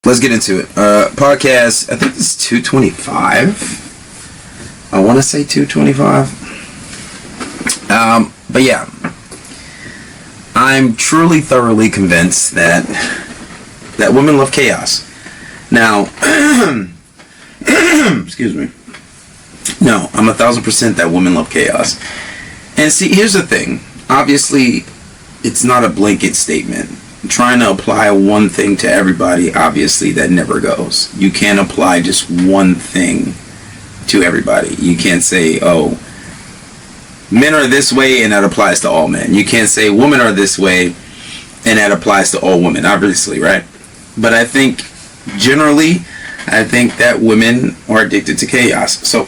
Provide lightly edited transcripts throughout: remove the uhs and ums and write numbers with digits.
let's get into it. Podcast, I think it's 225. I want to say 225. But yeah, I'm truly, thoroughly convinced that women love chaos. Now, excuse me. No, I'm 1,000% that women love chaos. And see, here's the thing. Obviously, it's not a blanket statement. Trying to apply one thing to everybody, obviously, that never goes. You can't apply just one thing to everybody. You can't say, oh, men are this way and that applies to all men. You can't say women are this way and that applies to all women, obviously, right? But I think, generally, I think that women are addicted to chaos. So,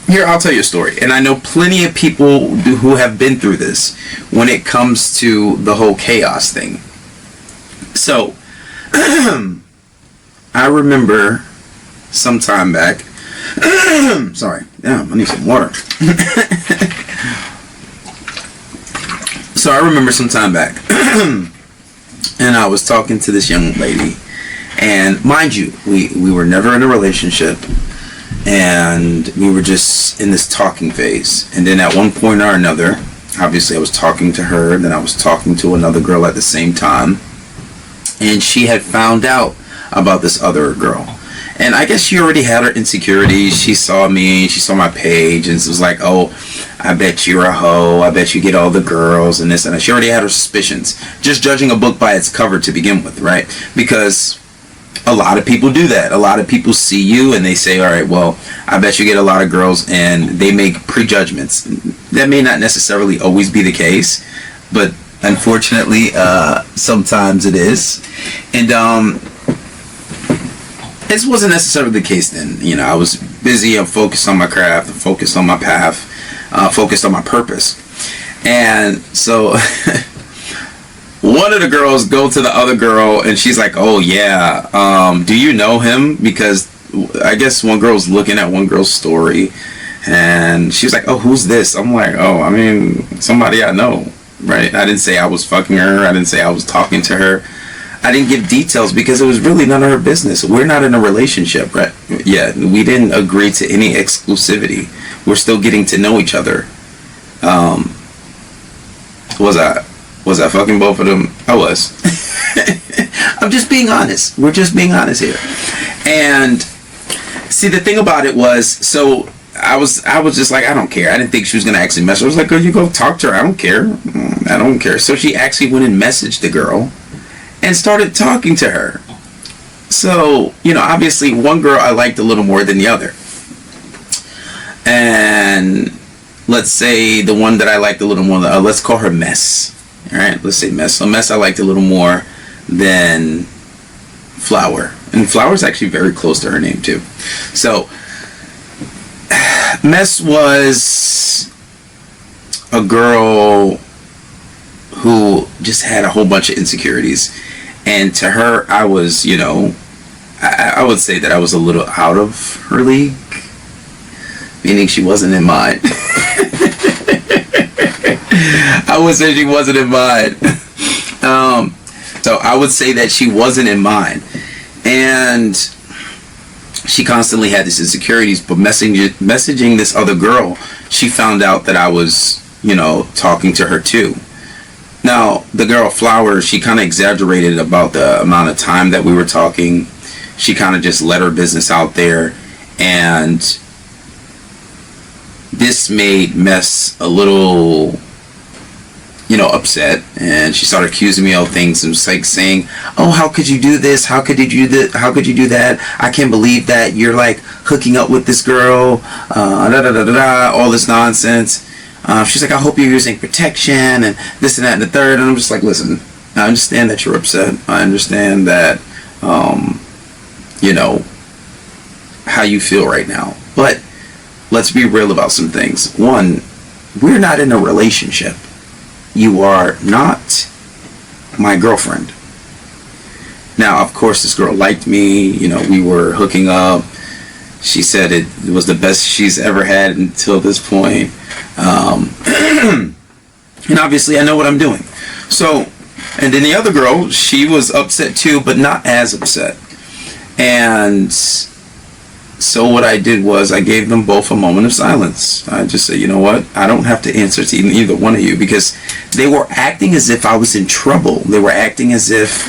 here, I'll tell you a story. And I know plenty of people who have been through this when it comes to the whole chaos thing. So, I remember some time back. Sorry. Damn, I need some water. So, I remember some time back. And I was talking to this young lady. And mind you, we were never in a relationship. And we were just in this talking phase. And then at one point or another, obviously I was talking to her, then I was talking to another girl at the same time. And she had found out about this other girl. And I guess she already had her insecurities. She saw me, she saw my page, and it was like, oh, I bet you're a hoe, I bet you get all the girls, and this and that. She already had her suspicions. Just judging a book by its cover to begin with, right? Because a lot of people do that. A lot of people see you and they say, all right, well, I bet you get a lot of girls, and they make prejudgments. That may not necessarily always be the case, but unfortunately, sometimes it is. And this wasn't necessarily the case then. You know, I was busy, I'm focused on my craft, I'm focused on my path, focused on my purpose. And so one of the girls go to the other girl and she's like, oh yeah, do you know him? Because I guess one girl's looking at one girl's story and she's like, oh, who's this? I'm like, oh, I mean, somebody I know, right? I didn't say I was fucking her. I didn't say I was talking to her. I didn't give details because it was really none of her business. We're not in a relationship, right? Yeah, we didn't agree to any exclusivity. We're still getting to know each other. Was I fucking both of them? I was. I'm just being honest. We're just being honest here. And see, the thing about it was, so I was just like, I don't care. I didn't think she was gonna actually message. I was like, oh, you go talk to her. I don't care. I don't care. So she actually went and messaged the girl and started talking to her. So, you know, obviously one girl I liked a little more than the other. And let's say the one that I liked a little more, let's call her Mess. All right, let's say Mess. So Mess I liked a little more than Flower. And Flower's actually very close to her name too. So Mess was a girl who just had a whole bunch of insecurities. And to her, I was, you know, I would say that I was a little out of her league. Meaning she wasn't in mine. I would say she wasn't in mine. So I would say that she wasn't in mine. And she constantly had these insecurities. But messaging this other girl, she found out that I was, you know, talking to her too. Now, the girl Flower, she kind of exaggerated about the amount of time that we were talking. She kind of just let her business out there. And this made Mess a little, you know, upset. And she started accusing me of things and was like saying, oh, how could you do this? How could you do that? How could you do that? I can't believe that you're like hooking up with this girl. All this nonsense. She's like, I hope you're using protection and this and that and the third. And I'm just like, listen, I understand that you're upset. I understand that, you know, how you feel right now. But let's be real about some things. One, we're not in a relationship. You are not my girlfriend. Now, of course, this girl liked me. You know, we were hooking up. She said it was the best she's ever had until this point. And obviously I know what I'm doing. So, and then the other girl, she was upset too, but not as upset. And so what I did was I gave them both a moment of silence. I just said, you know what? I don't have to answer to either one of you, because they were acting as if I was in trouble. They were acting as if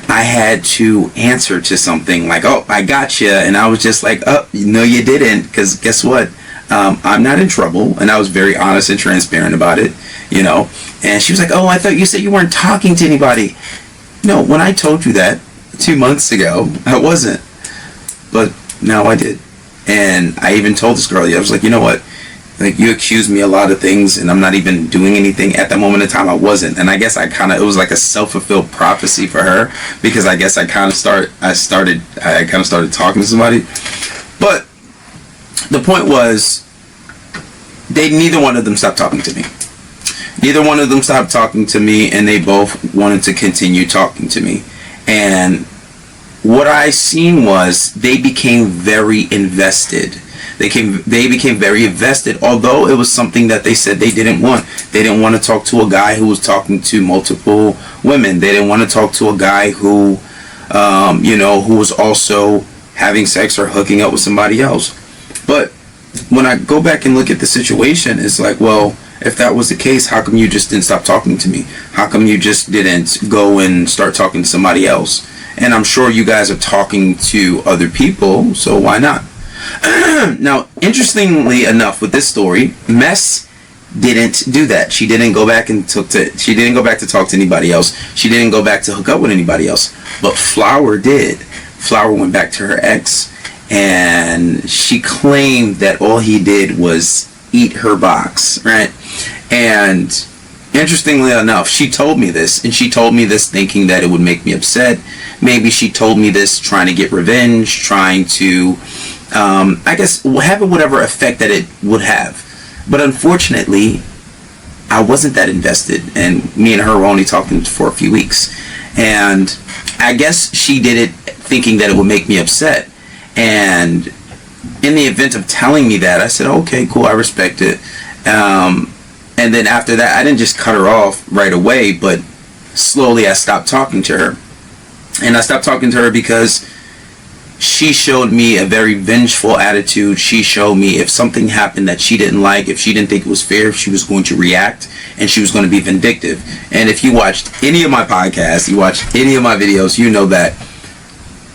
I had to answer to something, like, oh, I got you. And I was just like, oh, no, you didn't, because guess what? I'm not in trouble. And I was very honest and transparent about it, you know. And she was like, oh, I thought you said you weren't talking to anybody. No, when I told you that 2 months ago, I wasn't. But now I did. And I even told this girl, I was like, you know what? Like, you accused me a lot of things, and I'm not even doing anything. At that moment in time, I wasn't. And I guess it was like a self-fulfilled prophecy for her, because I guess I kind of started talking to somebody. But the point was, neither one of them stopped talking to me. Neither one of them stopped talking to me, and they both wanted to continue talking to me. And what I seen was they became very invested. They became very invested, although it was something that they said they didn't want. They didn't want to talk to a guy who was talking to multiple women. They didn't want to talk to a guy who, who was also having sex or hooking up with somebody else. But when I go back and look at the situation, it's like, well, if that was the case, how come you just didn't stop talking to me? How come you just didn't go and start talking to somebody else? And I'm sure you guys are talking to other people, so why not? Now, interestingly enough, with this story, Mess didn't do that. She didn't go back to talk to anybody else. She didn't go back to hook up with anybody else. But Flower did. Flower went back to her ex, and she claimed that all he did was eat her box, right? And interestingly enough, she told me this, and she told me this thinking that it would make me upset. Maybe she told me this trying to get revenge, trying to, I guess, have whatever effect that it would have. But unfortunately, I wasn't that invested, and me and her were only talking for a few weeks. And I guess she did it thinking that it would make me upset. And in the event of telling me that, I said, okay, cool, I respect it. And then after that, I didn't just cut her off right away, but slowly I stopped talking to her. And I stopped talking to her because she showed me a very vengeful attitude. She showed me if something happened that she didn't like, if she didn't think it was fair, she was going to react, and she was going to be vindictive. And if you watched any of my podcasts, you watched any of my videos, you know that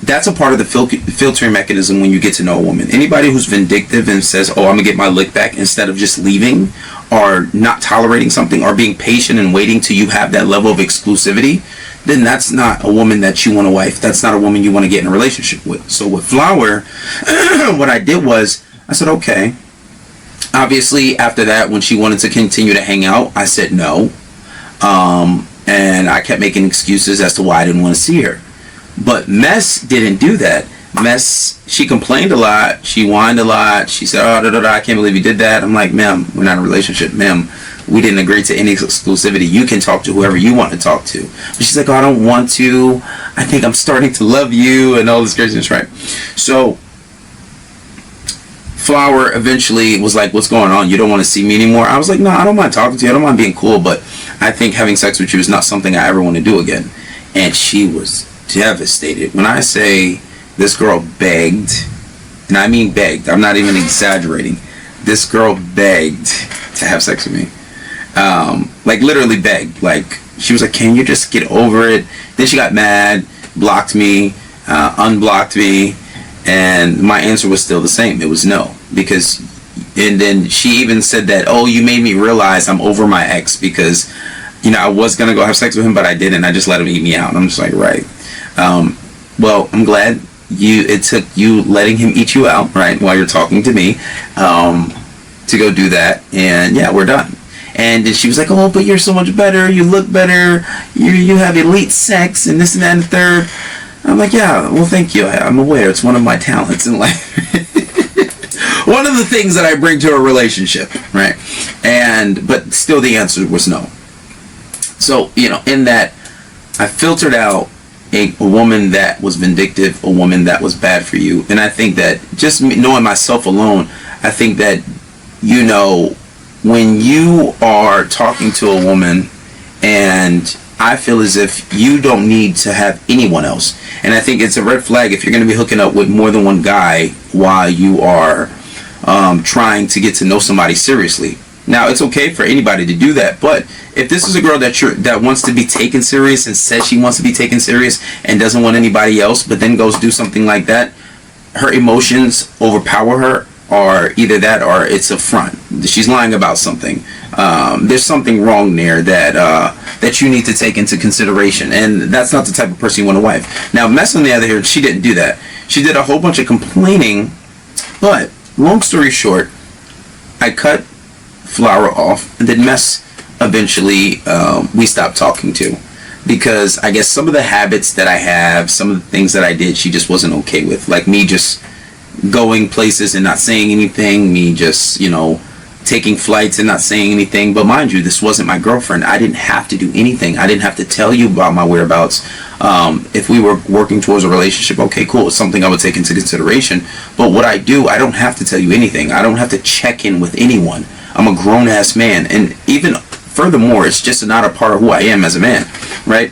that's a part of the filtering mechanism when you get to know a woman. Anybody who's vindictive and says, oh, I'm going to get my lick back, instead of just leaving or not tolerating something or being patient and waiting till you have that level of exclusivity, then that's not a woman that you want a wife. That's not a woman you want to get in a relationship with. So with Flower, what I did was, I said, okay. Obviously, after that, when she wanted to continue to hang out, I said no. And I kept making excuses as to why I didn't want to see her. But Mess didn't do that. Mess, she complained a lot. She whined a lot. She said, oh, I can't believe you did that. I'm like, ma'am, we're not in a relationship. Ma'am, we didn't agree to any exclusivity. You can talk to whoever you want to talk to. But she's like, oh, I don't want to. I think I'm starting to love you and all this craziness, right? So Flower eventually was like, what's going on? You don't want to see me anymore? I was like, no, I don't mind talking to you. I don't mind being cool, but I think having sex with you is not something I ever want to do again. And she was devastated. When I say this girl begged, and I mean begged, I'm not even exaggerating, this girl begged to have sex with me. Like literally begged. Like she was like, can you just get over it? Then she got mad, blocked me, unblocked me, and my answer was still the same. It was no. Because, and then she even said that, oh, you made me realize I'm over my ex, because, you know, I was gonna go have sex with him, but I didn't. I just let him eat me out. And I'm just like, right. Well, I'm glad it took you letting him eat you out, right, while you're talking to me, to go do that. And yeah, we're done. And then she was like, oh, but you're so much better. You look better. You have elite sex and this and that and the third. I'm like, yeah, well, thank you. I'm aware. It's one of my talents in life. One of the things that I bring to a relationship, right? But still the answer was no. So, you know, in that, I filtered out a woman that was vindictive, a woman that was bad for you. And I think that just knowing myself alone, I think that, you know, when you are talking to a woman and I feel as if you don't need to have anyone else. And I think it's a red flag if you're going to be hooking up with more than one guy while you are trying to get to know somebody seriously. Now, it's okay for anybody to do that, but if this is a girl that wants to be taken serious and says she wants to be taken serious and doesn't want anybody else, but then goes do something like that, her emotions overpower her, or either that or it's a front. She's lying about something. There's something wrong there that you need to take into consideration, and that's not the type of person you want a wife. Now, Mess, on the other hand, she didn't do that. She did a whole bunch of complaining, but long story short, I cut Flower off, and then Mess eventually we stopped talking to, because I guess some of the habits that I have, some of the things that I did, she just wasn't okay with, like me just going places and not saying anything, me just, you know, taking flights and not saying anything. But mind you, this wasn't my girlfriend. I didn't have to do anything. I didn't have to tell you about my whereabouts. If we were working towards a relationship, okay, cool, it's something I would take into consideration. But what I do, I don't have to tell you anything. I don't have to check in with anyone. I'm a grown-ass man, and even furthermore, it's just not a part of who I am as a man, right?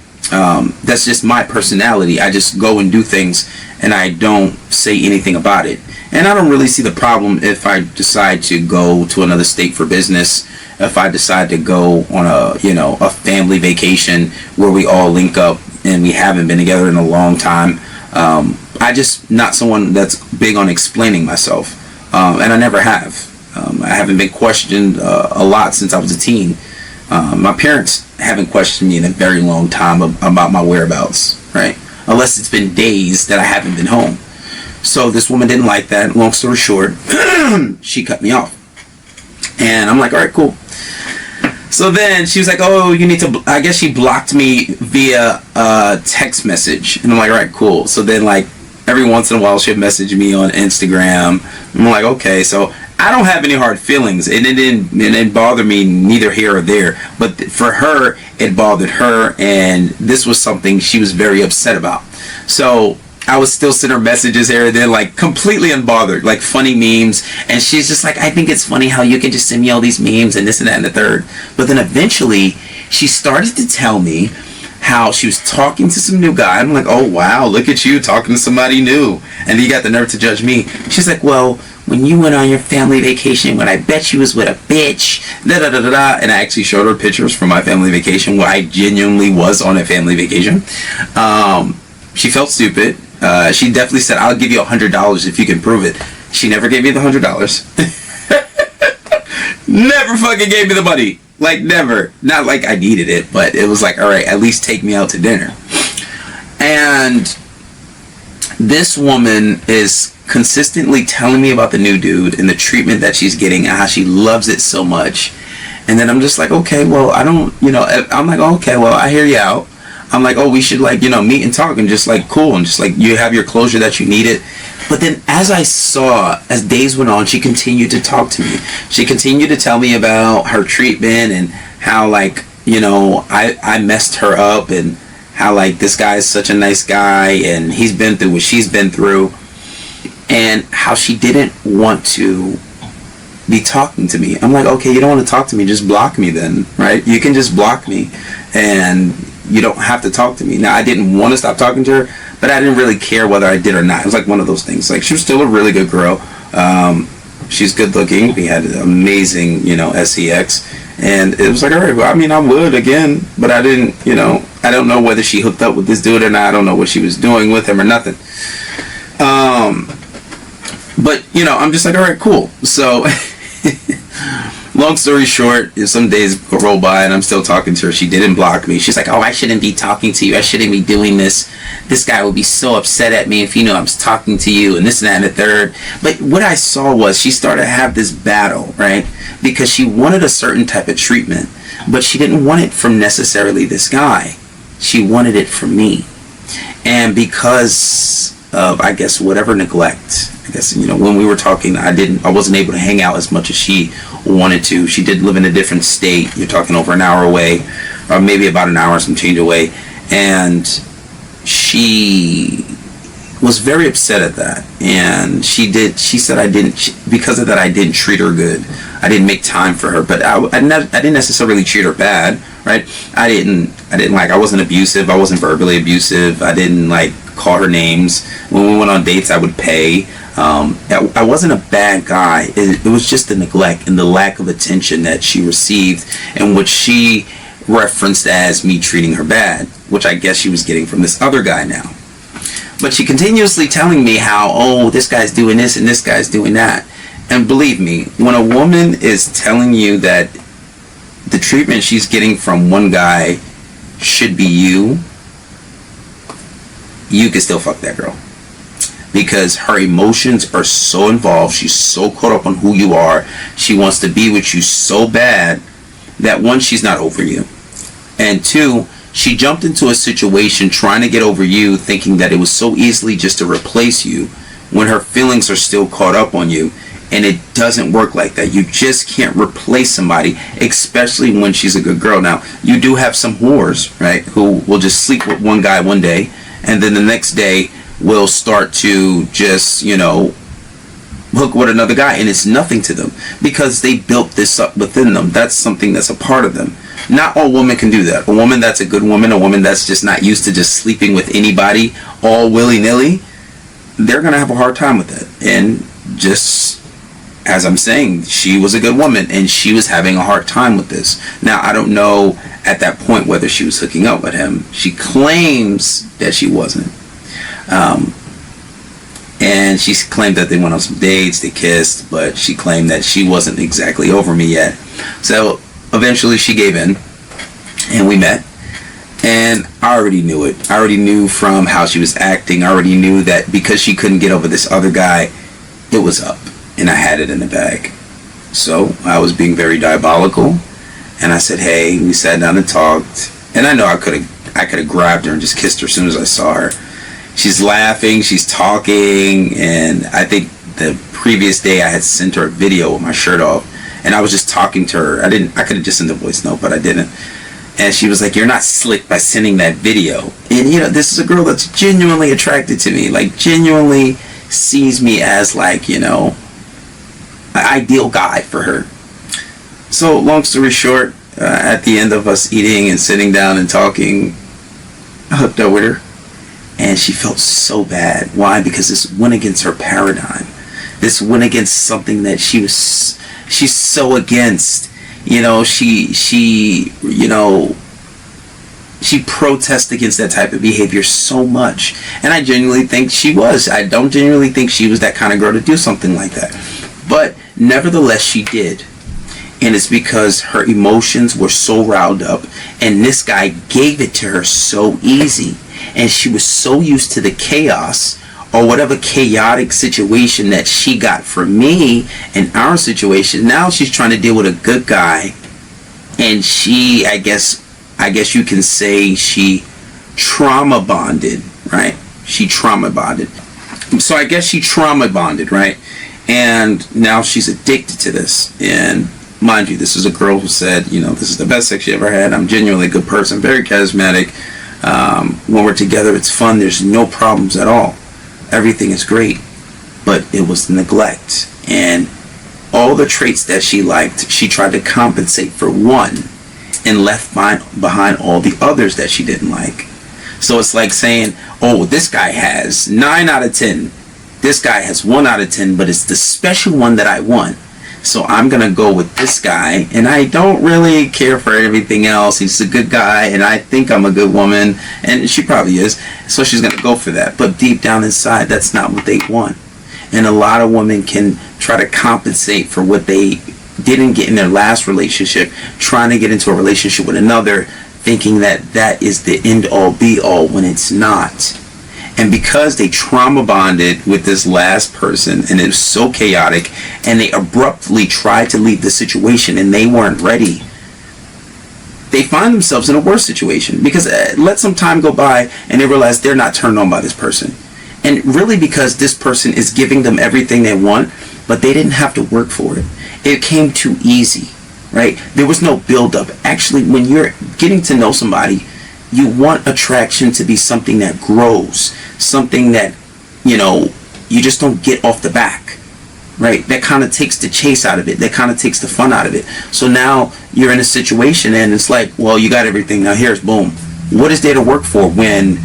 That's just my personality. I just go and do things, and I don't say anything about it. And I don't really see the problem if I decide to go to another state for business, if I decide to go on a family vacation where we all link up and we haven't been together in a long time. I just not someone that's big on explaining myself, and I never have. I haven't been questioned a lot since I was a teen. My parents haven't questioned me in a very long time about my whereabouts, right? Unless it's been days that I haven't been home. So this woman didn't like that. Long story short, she cut me off. And I'm like, all right, cool. So then she was like, oh, you need to, I guess she blocked me via text message. And I'm like, all right, cool. So then, like, every once in a while she'd message me on Instagram. I'm like, okay, so I don't have any hard feelings, and it didn't bother me neither here or there. But for her, it bothered her, and this was something she was very upset about. So I would still send her messages here and there, like completely unbothered, like funny memes. And she's just like, I think it's funny how you can just send me all these memes and this and that and the third. But then eventually, she started to tell me how she was talking to some new guy. I'm like, oh wow, look at you talking to somebody new. And then you got the nerve to judge me. She's like, well, when you went on your family vacation, when I bet you was with a bitch, da da da da da. And I actually showed her pictures from my family vacation where I genuinely was on a family vacation. She felt stupid. She definitely said, I'll give you $100 if you can prove it. She never gave me the $100. Never fucking gave me the money. Like, never. Not like I needed it, but it was like, all right, at least take me out to dinner. And this woman is consistently telling me about the new dude and the treatment that she's getting and how she loves it so much. And then I'm just like, okay, well, I don't, I'm like, okay, well, I hear you out. I'm like, oh, we should, like, meet and talk and just, like, cool. And just, like, you have your closure that you needed. But then as I saw, as days went on, she continued to talk to me. She continued to tell me about her treatment and how, like, I messed her up, and how, like, this guy is such a nice guy and he's been through what she's been through, and how she didn't want to be talking to me. I'm like, okay, you don't want to talk to me, just block me then, right? You can just block me and you don't have to talk to me. Now, I didn't want to stop talking to her, but I didn't really care whether I did or not. It was like one of those things. Like, she was still a really good girl. She's good looking. We had an amazing, sex. And it was like, all right, well, I mean, I would again, but I didn't, I don't know whether she hooked up with this dude or not. I don't know what she was doing with him or nothing. But, I'm just like, all right, cool. So, long story short, some days roll by and I'm still talking to her. She didn't block me. She's like, oh, I shouldn't be talking to you. I shouldn't be doing this. This guy would be so upset at me if he knew I was talking to you, and this and that and the third. But what I saw was she started to have this battle, right? Because she wanted a certain type of treatment, but she didn't want it from necessarily this guy. She wanted it from me. And because of, I guess, whatever neglect, I guess, when we were talking, I wasn't able to hang out as much as she wanted to. She did live in a different state. You're talking over an hour away, or maybe about an hour, some change away. And she was very upset at that. And she said because of that, I didn't treat her good. I didn't make time for her, but I didn't necessarily treat her bad, right? I wasn't abusive. I wasn't verbally abusive. I didn't like call her names. When we went on dates, I would pay. I wasn't a bad guy. It was just the neglect and the lack of attention that she received, and what she referenced as me treating her bad, which I guess she was getting from this other guy now. But she continuously telling me how, oh, this guy's doing this and this guy's doing that. And believe me, when a woman is telling you that the treatment she's getting from one guy should be you can still fuck that girl. Because her emotions are so involved, she's so caught up on who you are, she wants to be with you so bad that one, she's not over you. And two, she jumped into a situation trying to get over you, thinking that it was so easily just to replace you when her feelings are still caught up on you. And it doesn't work like that. You just can't replace somebody, especially when she's a good girl. Now, you do have some whores, right, who will just sleep with one guy one day, and then the next day will start to just, hook with another guy, and it's nothing to them because they built this up within them. That's something that's a part of them. Not all women can do that. A woman that's a good woman, a woman that's just not used to just sleeping with anybody all willy-nilly, they're going to have a hard time with it. And just as I'm saying, she was a good woman and she was having a hard time with this. Now, I don't know at that point whether she was hooking up with him. She claims that she wasn't. And she claimed that they went on some dates, they kissed, but she claimed that she wasn't exactly over me yet. So eventually she gave in and we met. And I already knew it. I already knew from how she was acting. I already knew that because she couldn't get over this other guy, it was up. And I had it in the bag. So I was being very diabolical. And I said, hey, we sat down and talked. And I know I could have grabbed her and just kissed her as soon as I saw her. She's laughing, she's talking, and I think the previous day I had sent her a video with my shirt off, and I was just talking to her. I could have just sent a voice note, but I didn't. And she was like, you're not slick by sending that video. And this is a girl that's genuinely attracted to me, like genuinely sees me as like, an ideal guy for her. So long story short, at the end of us eating and sitting down and talking, I hooked up with her. And she felt so bad. Why? Because this went against her paradigm. This went against something that she's so against. She protests against that type of behavior so much. And I genuinely think she was. I don't genuinely think she was that kind of girl to do something like that. But nevertheless, she did. And it's because her emotions were so riled up. And this guy gave it to her so easy. And she was so used to the chaos or whatever chaotic situation that she got from me in our situation. Now she's trying to deal with a good guy. And she, I guess you can say she trauma bonded, right? She trauma bonded. So I guess she trauma bonded, right? And now she's addicted to this. And mind you, this is a girl who said, this is the best sex she ever had. I'm genuinely a good person, very charismatic. When we're together, it's fun. There's no problems at all. Everything is great. But it was neglect. And all the traits that she liked, she tried to compensate for one and left behind all the others that she didn't like. So it's like saying, oh, this guy has 9 out of 10. This guy has 1 out of 10, but it's the special one that I want. So I'm going to go with this guy, and I don't really care for everything else. He's a good guy, and I think I'm a good woman, and she probably is. So she's going to go for that. But deep down inside, that's not what they want. And a lot of women can try to compensate for what they didn't get in their last relationship, trying to get into a relationship with another, thinking that that is the end-all, be-all, when it's not. And because they trauma bonded with this last person and it was so chaotic and they abruptly tried to leave the situation and they weren't ready, they find themselves in a worse situation because let some time go by and they realize they're not turned on by this person. And really because this person is giving them everything they want, but they didn't have to work for it. It came too easy, right? There was no build-up. Actually, when you're getting to know somebody, you want attraction to be something that grows, something that, you just don't get off the back. right? That kind of takes the chase out of it. That kind of takes the fun out of it. So now you're in a situation and it's like, well, you got everything. Now here's boom. What is there to work for when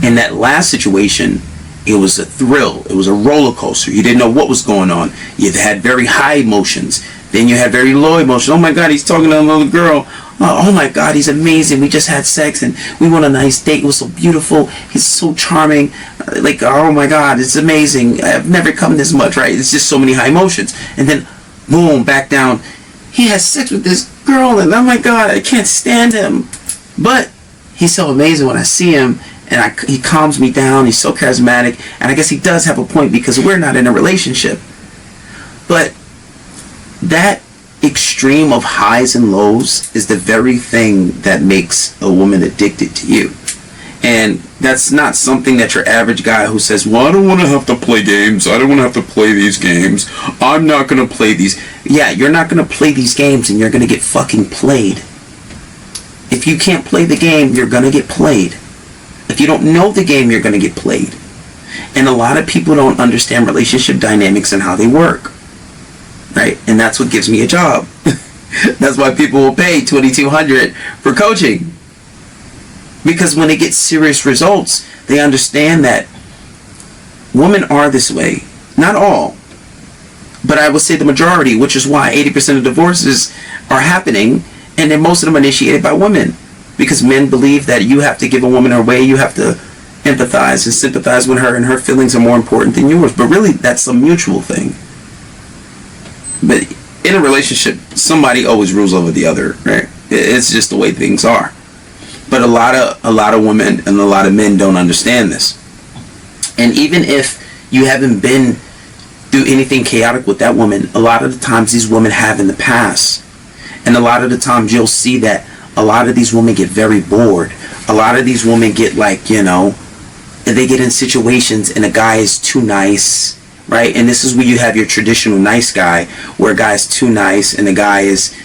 in that last situation, it was a thrill. It was a roller coaster. You didn't know what was going on. You had very high emotions. Then you had very low emotions. Oh my God, he's talking to another girl. Oh my God, he's amazing. We just had sex and we went on a nice date. It was so beautiful. He's so charming. Like, oh my God, it's amazing. I've never come this much, right? It's just so many high emotions. And then, boom, back down. He has sex with this girl and oh my God, I can't stand him. But he's so amazing when I see him. And he calms me down. He's so charismatic. And I guess he does have a point because we're not in a relationship. But that extreme of highs and lows is the very thing that makes a woman addicted to you. And that's not something that your average guy who says, well, I don't want to have to play games. I don't want to have to play these games. I'm not going to play these. Yeah, you're not going to play these games and you're going to get fucking played. If you can't play the game, you're going to get played. If you don't know the game, you're going to get played. And a lot of people don't understand relationship dynamics and how they work. Right? And that's what gives me a job. That's why people will pay $2,200 for coaching. Because when they get serious results, they understand that women are this way. Not all. But I would say the majority, which is why 80% of divorces are happening. And then most of them are initiated by women. Because men believe that you have to give a woman her way, you have to empathize and sympathize with her, and her feelings are more important than yours. But really, that's a mutual thing. But in a relationship, somebody always rules over the other, right? It's just the way things are. But a lot of women and a lot of men don't understand this. And even if you haven't been through anything chaotic with that woman, a lot of the times these women have in the past. And a lot of the times you'll see that a lot of these women get very bored. A lot of these women get like, they get in situations and a guy is too nice, right? And this is where you have your traditional nice guy, where a guy is too nice and the guy is,